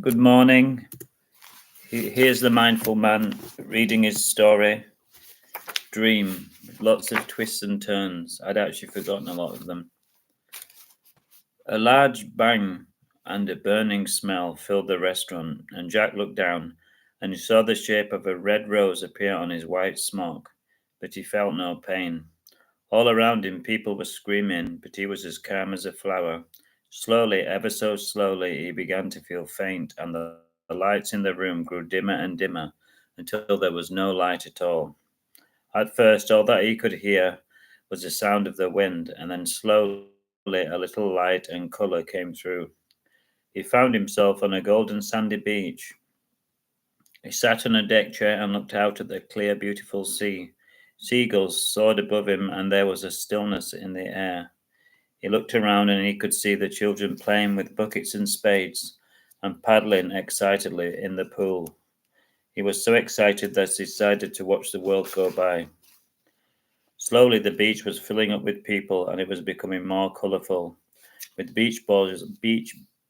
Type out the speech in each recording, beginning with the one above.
Good morning. Here's the mindful man reading his story, Dream, with lots of twists and turns. I'd actually forgotten a lot of them. A large bang and a burning smell filled the restaurant, and Jack looked down and he saw the shape of a red rose appear on his white smock, but he felt no pain. All around him, people were screaming, but he was as calm as a flower. Slowly, ever so slowly, he began to feel faint, and the lights in the room grew dimmer and dimmer until there was no light at all. At first, all that he could hear was the sound of the wind, and then slowly a little light and colour came through. He found himself on a golden sandy beach. He sat on a deck chair and looked out at the clear, beautiful sea. Seagulls soared above him, and there was a stillness in the air. He looked around and he could see the children playing with buckets and spades and paddling excitedly in the pool. He was so excited that he decided to watch the world go by. Slowly, the beach was filling up with people and it was becoming more colourful, with beach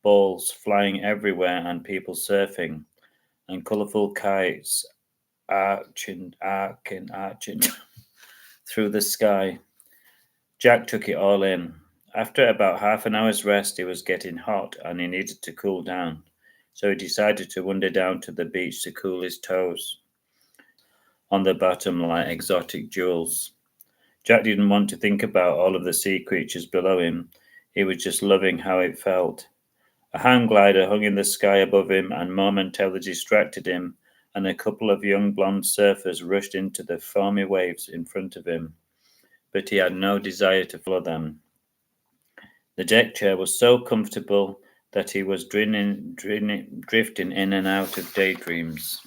balls flying everywhere and people surfing, and colourful kites arching through the sky. Jack took it all in. After about half an hour's rest, it was getting hot and he needed to cool down, so he decided to wander down to the beach to cool his toes on the bottom like exotic jewels. Jack didn't want to think about all of the sea creatures below him. He was just loving how it felt. A hang glider hung in the sky above him and momentarily distracted him, and a couple of young blonde surfers rushed into the foamy waves in front of him, but he had no desire to follow them. The deck chair was so comfortable that he was drifting in and out of daydreams,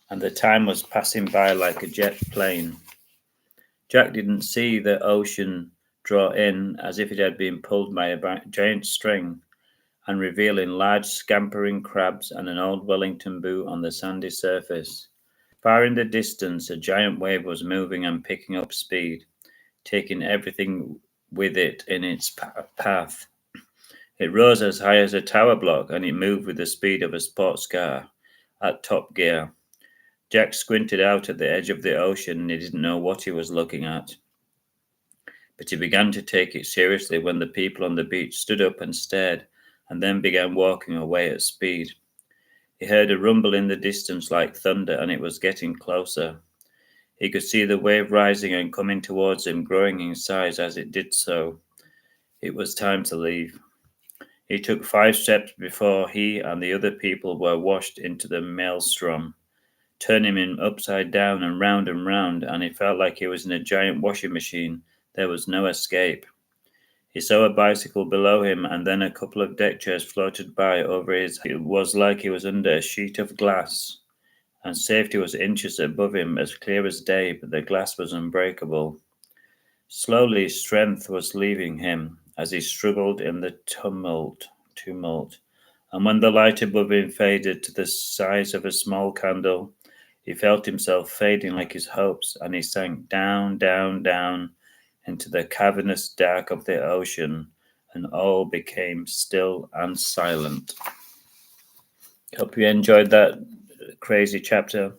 and the time was passing by like a jet plane. Jack didn't see the ocean draw in as if it had been pulled by a giant string, and revealing large scampering crabs and an old Wellington boot on the sandy surface. Far in the distance, a giant wave was moving and picking up speed, taking everything with it in its path. It rose as high as a tower block and it moved with the speed of a sports car at top gear. Jack squinted out at the edge of the ocean and he didn't know what he was looking at. But he began to take it seriously when the people on the beach stood up and stared and then began walking away at speed. He heard a rumble in the distance like thunder and it was getting closer. He could see the wave rising and coming towards him, growing in size as it did so. It was time to leave. He took 5 steps before he and the other people were washed into the maelstrom, turning him upside down and round, and he felt like he was in a giant washing machine. There was no escape. He saw a bicycle below him, and then a couple of deck chairs floated by over his head. It was like he was under a sheet of glass, and safety was inches above him, as clear as day, but the glass was unbreakable. Slowly, strength was leaving him as he struggled in the tumult, and when the light above him faded to the size of a small candle, he felt himself fading like his hopes, and he sank down into the cavernous dark of the ocean, and all became still and silent. Hope you enjoyed that crazy chapter.